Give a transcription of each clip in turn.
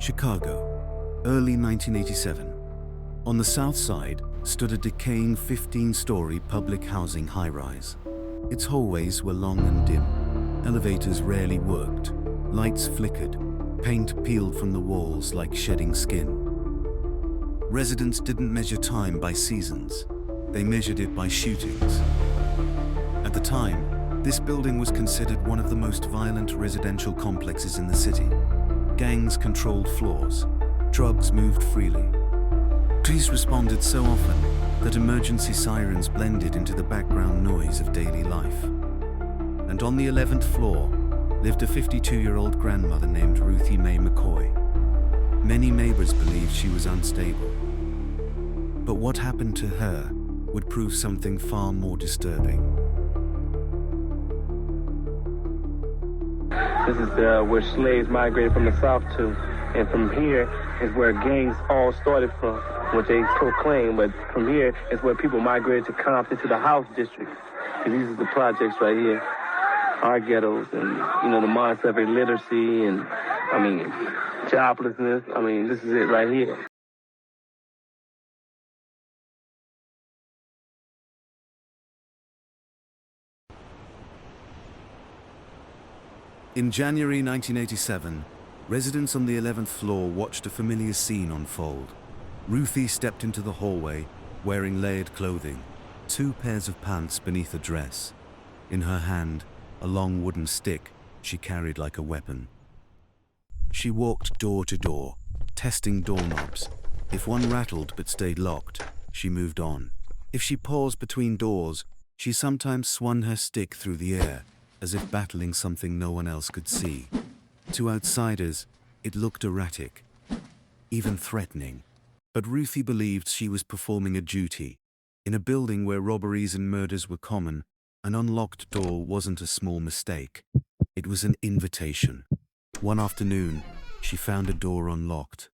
Chicago, early 1987. On the south side stood a decaying 15-story public housing high-rise. Its hallways were long and dim. Elevators rarely worked. Lights flickered. Paint peeled from the walls like shedding skin. Residents didn't measure time by seasons. They measured it by shootings. At the time, this building was considered one of the most violent residential complexes in the city. Gangs controlled floors. Drugs moved freely. Police responded so often that emergency sirens blended into the background noise of daily life. And on the 11th floor lived a 52-year-old grandmother named Ruthie Mae McCoy. Many neighbors believed she was unstable. But what happened to her would prove something far more disturbing. This is where slaves migrated from the south to, and from here is where gangs all started from, what they proclaim, but from here is where people migrated to Compton, to the house district. And these are the projects right here, our ghettos, and the mindset of illiteracy and, joblessness. This is it right here. In January 1987, residents on the 11th floor watched a familiar scene unfold. Ruthie stepped into the hallway, wearing layered clothing, 2 pairs of pants beneath a dress. In her hand, a long wooden stick she carried like a weapon. She walked door to door, testing doorknobs. If one rattled but stayed locked, she moved on. If she paused between doors, she sometimes swung her stick through the air, as if battling something no one else could see. To outsiders, it looked erratic, even threatening. But Ruthie believed she was performing a duty. In a building where robberies and murders were common, an unlocked door wasn't a small mistake. It was an invitation. One afternoon, she found a door unlocked.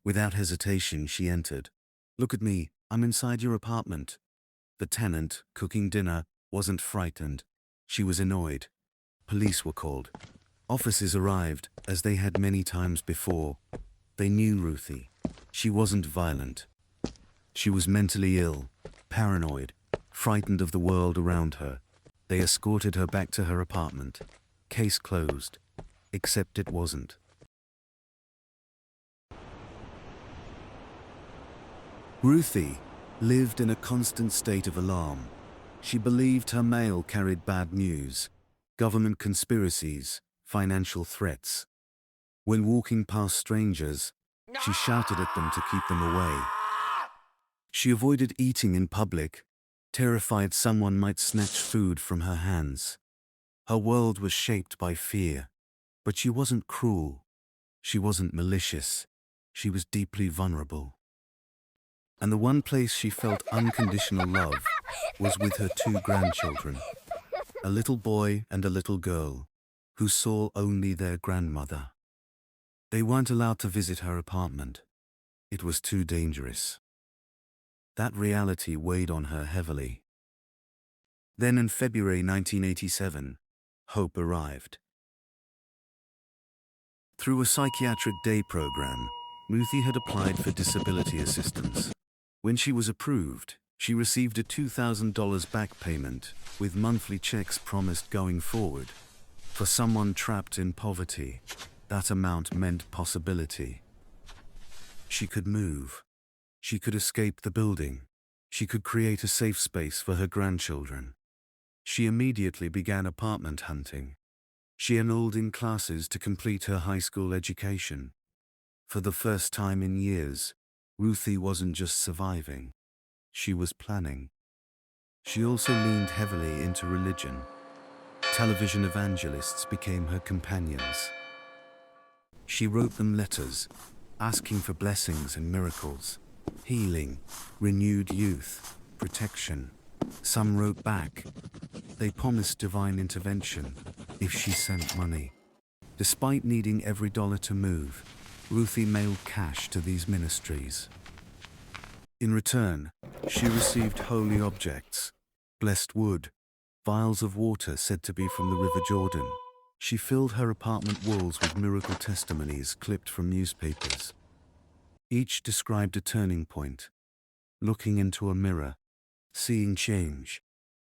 Without hesitation, she entered. "Look at me, I'm inside your apartment." The tenant, cooking dinner, wasn't frightened. She was annoyed. Police were called. Officers arrived, as they had many times before. They knew Ruthie. She wasn't violent. She was mentally ill, paranoid, frightened of the world around her. They escorted her back to her apartment. Case closed. Except it wasn't. Ruthie lived in a constant state of alarm. She believed her mail carried bad news, government conspiracies, financial threats. When walking past strangers, she shouted at them to keep them away. She avoided eating in public, terrified someone might snatch food from her hands. Her world was shaped by fear, but she wasn't cruel. She wasn't malicious. She was deeply vulnerable. And the one place she felt unconditional love was with her 2 grandchildren, a little boy and a little girl, who saw only their grandmother. They weren't allowed to visit her apartment. It was too dangerous. That reality weighed on her heavily. Then in February 1987, hope arrived. Through a psychiatric day program, Ruthie had applied for disability assistance. When she was approved, she received a $2,000 back payment, with monthly checks promised going forward. For someone trapped in poverty, that amount meant possibility. She could move. She could escape the building. She could create a safe space for her grandchildren. She immediately began apartment hunting. She enrolled in classes to complete her high school education. For the first time in years, Ruthie wasn't just surviving. She was planning. She also leaned heavily into religion. Television evangelists became her companions. She wrote them letters, asking for blessings and miracles, healing, renewed youth, protection. Some wrote back. They promised divine intervention if she sent money. Despite needing every dollar to move, Ruthie mailed cash to these ministries. In return, she received holy objects, blessed wood, vials of water said to be from the River Jordan. She filled her apartment walls with miracle testimonies clipped from newspapers. Each described a turning point, looking into a mirror, seeing change.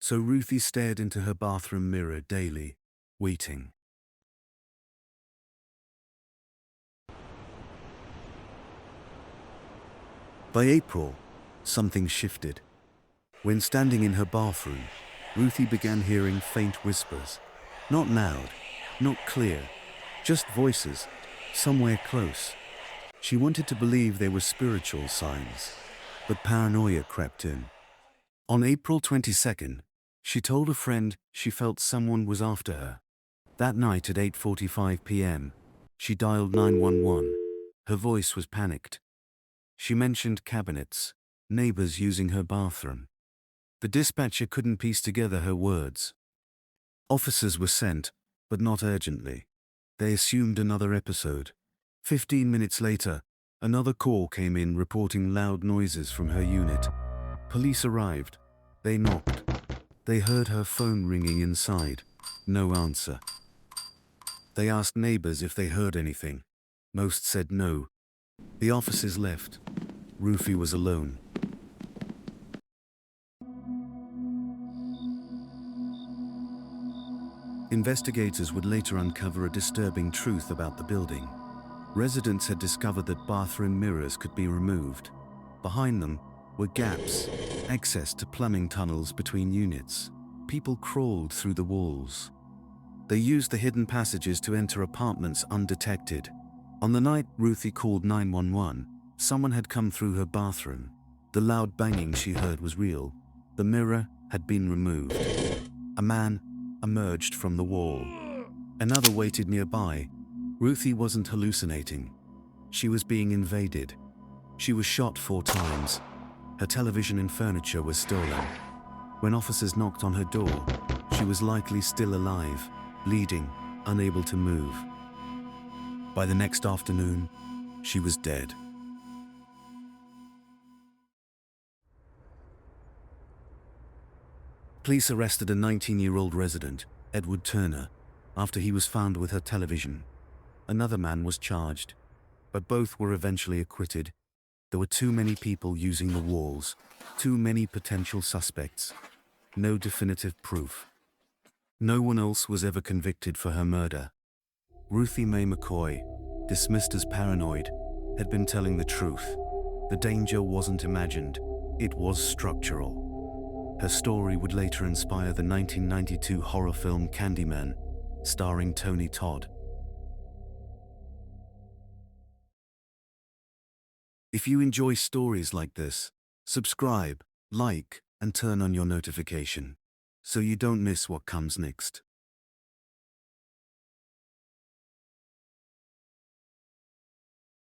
So Ruthie stared into her bathroom mirror daily, waiting. By April, something shifted. When standing in her bathroom, Ruthie began hearing faint whispers. Not loud, not clear, just voices, somewhere close. She wanted to believe they were spiritual signs, but paranoia crept in. On April 22nd, she told a friend she felt someone was after her. That night at 8:45 p.m., she dialed 911. Her voice was panicked. She mentioned cabinets, neighbors using her bathroom. The dispatcher couldn't piece together her words. Officers were sent, but not urgently. They assumed another episode. 15 minutes later, another call came in reporting loud noises from her unit. Police arrived. They knocked. They heard her phone ringing inside. No answer. They asked neighbors if they heard anything. Most said no. The officers left. Ruthie was alone. Investigators would later uncover a disturbing truth about the building. Residents had discovered that bathroom mirrors could be removed. Behind them were gaps, access to plumbing tunnels between units. People crawled through the walls. They used the hidden passages to enter apartments undetected. On the night Ruthie called 911, someone had come through her bathroom. The loud banging she heard was real. The mirror had been removed. A man emerged from the wall. Another waited nearby. Ruthie wasn't hallucinating. She was being invaded. She was shot 4 times. Her television and furniture were stolen. When officers knocked on her door, she was likely still alive, bleeding, unable to move. By the next afternoon, she was dead. Police arrested a 19-year-old resident, Edward Turner, after he was found with her television. Another man was charged, but both were eventually acquitted. There were too many people using the walls, too many potential suspects, no definitive proof. No one else was ever convicted for her murder. Ruthie Mae McCoy, dismissed as paranoid, had been telling the truth. The danger wasn't imagined, it was structural. Her story would later inspire the 1992 horror film Candyman, starring Tony Todd. If you enjoy stories like this, subscribe, like, and turn on your notification, so you don't miss what comes next.